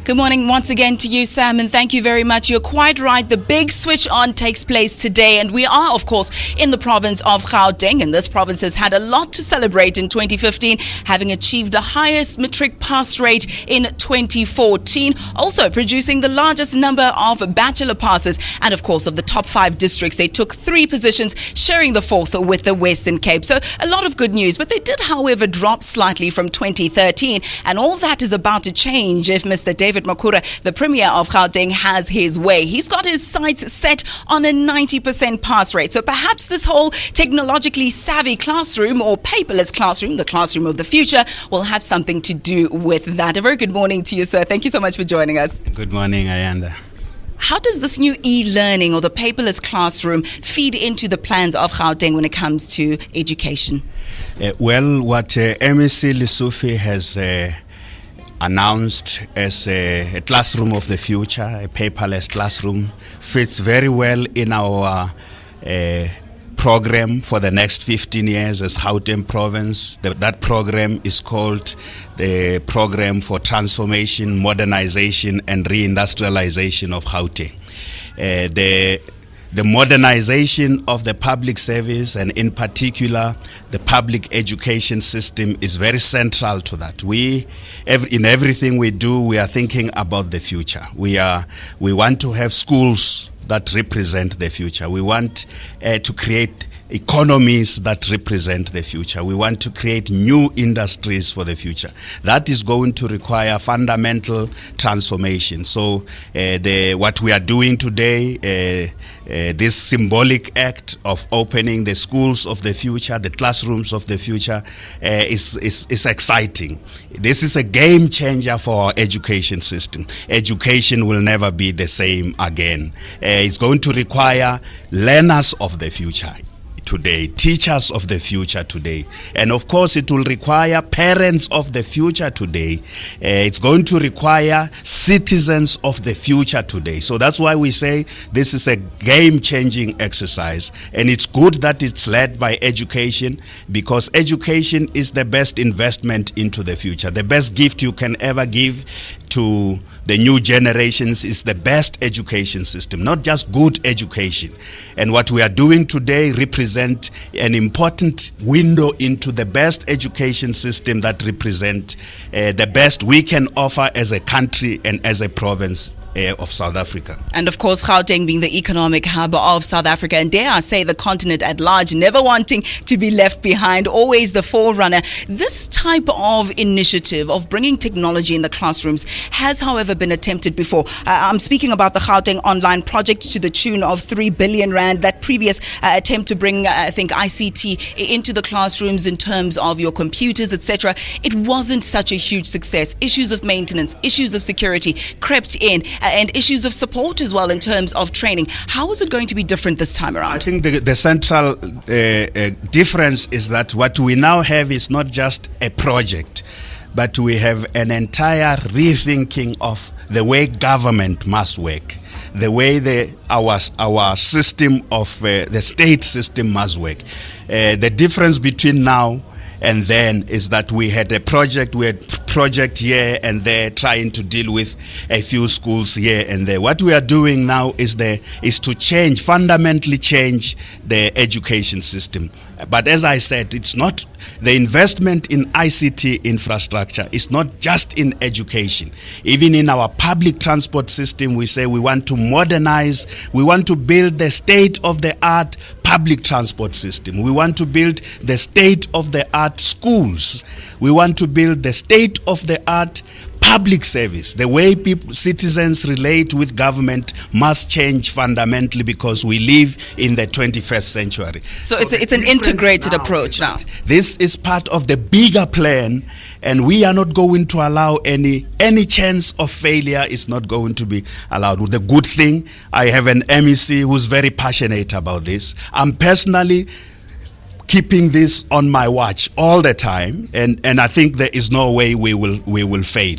Good morning once again to you, Sam, and thank you very much. You're quite right. The big switch on takes place today, and we are, of course, in the province of Gauteng, and this province has had a lot to celebrate in 2015, having achieved the highest matric pass rate in 2014, also producing the largest number of bachelor passes, and of course, of the top 5 districts, they took 3 positions, sharing the 4th with the Western Cape. So a lot of good news, but they did, however, drop slightly from 2013, and all that is about to change if Mr. David Makura, the Premier of Gauteng, has his way. He's got his sights set on a 90% pass rate. So perhaps this whole technologically savvy classroom, or paperless classroom, the classroom of the future, will have something to do with that. A very good morning to you, sir. Thank you so much for joining us. Good morning, Ayanda. How does this new e-learning or the paperless classroom feed into the plans of Gauteng when it comes to education? Well, what MEC Lesofie has announced as a classroom of the future, a paperless classroom, fits very well in our program for the next 15 years as Gauteng province. That program is called the Program for Transformation, Modernization and Reindustrialization of Gauteng. The modernization of the public service, and in particular the public education system, is very central to that. In everything we do, we are thinking about the future. We want to have schools that represent the future. We want to create economies that represent the future. We want to create new industries for the future. That is going to require fundamental transformation. So what we are doing today, this symbolic act of opening the schools of the future, the classrooms of the future, is exciting. This is a game changer for our education system. Education will never be the same again. It's going to require learners of the future today, teachers of the future today, and of course it will require parents of the future today. It's going to require citizens of the future today. So that's why we say this is a game-changing exercise, and it's good that it's led by education, because education is the best investment into the future. The best gift you can ever give to the new generations is the best education system, not just good education. And what we are doing today represent an important window into the best education system that represent the best we can offer as a country and as a province of South Africa. And of course, Gauteng being the economic hub of South Africa, and dare I say the continent at large, never wanting to be left behind, always the forerunner. This type of initiative of bringing technology in the classrooms has, however, been attempted before. I'm speaking about the Gauteng Online project to the tune of 3 billion rand. That previous attempt to bring, I think, ICT into the classrooms in terms of your computers, etc. It wasn't such a huge success. Issues of maintenance, issues of security crept in, and issues of support as well in terms of training. How is it going to be different this time around? I think the central difference is that what we now have is not just a project, but we have an entire rethinking of the way government must work, the way our system of the state system must work. The difference between now and then is that we had project here and there, trying to deal with a few schools here and there. What we are doing now is to fundamentally change the education system. But as I said, it's not the investment in ICT infrastructure. It's not just in education. Even in our public transport system, we say we want to modernize. We want to build the state-of-the-art public transport system. We want to build the state-of-the-art schools. We want to build the state-of-the-art public service. The way citizens relate with government must change fundamentally, because we live in the 21st century. So it's an integrated approach now. This is part of the bigger plan, and we are not going to allow any chance of failure. Is not going to be allowed. The good thing, I have an MEC who's very passionate about this. I'm personally keeping this on my watch all the time, and I think there is no way we will fail.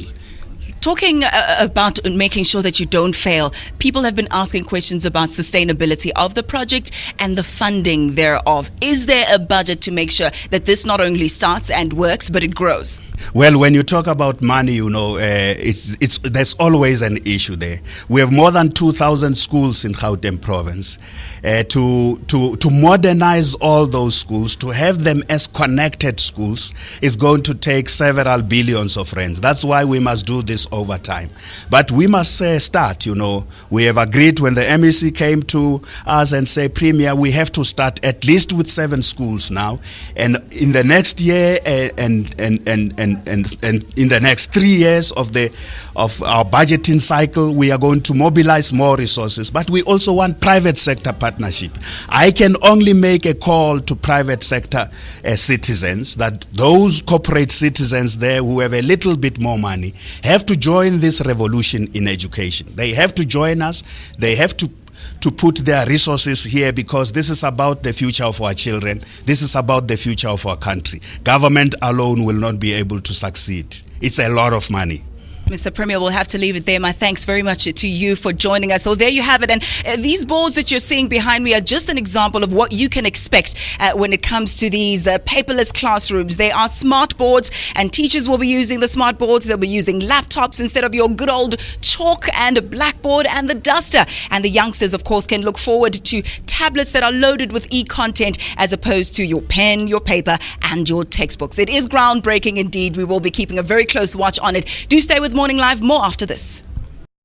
Talking about making sure that you don't fail, people have been asking questions about sustainability of the project and the funding thereof. Is there a budget to make sure that this not only starts and works, but it grows? Well, when you talk about money, there's always an issue there. We have more than 2,000 schools in Gauteng province. To modernize all those schools, to have them as connected schools, is going to take several billions of rands. That's why we must do this over time. But we must start. We have agreed when the MEC came to us and say, Premier, we have to start at least with 7 schools now, and in the next year and in the next 3 years of our budgeting cycle, we are going to mobilize more resources. But we also want private sector partnership. I can only make a call to private sector citizens, that those corporate citizens there who have a little bit more money have to join this revolution in education. They have to join us. They have to put their resources here, because this is about the future of our children. This is about the future of our country. Government alone will not be able to succeed. It's a lot of money. Mr. Premier, we'll have to leave it there. My thanks very much to you for joining us. So there you have it. And these boards that you're seeing behind me are just an example of what you can expect when it comes to these paperless classrooms. They are smart boards, and teachers will be using the smart boards. They'll be using laptops instead of your good old chalk and blackboard and the duster. And the youngsters, of course, can look forward to tablets that are loaded with e-content as opposed to your pen, your paper, and your textbooks. It is groundbreaking indeed. We will be keeping a very close watch on it. Do stay with Morning Live. More after this.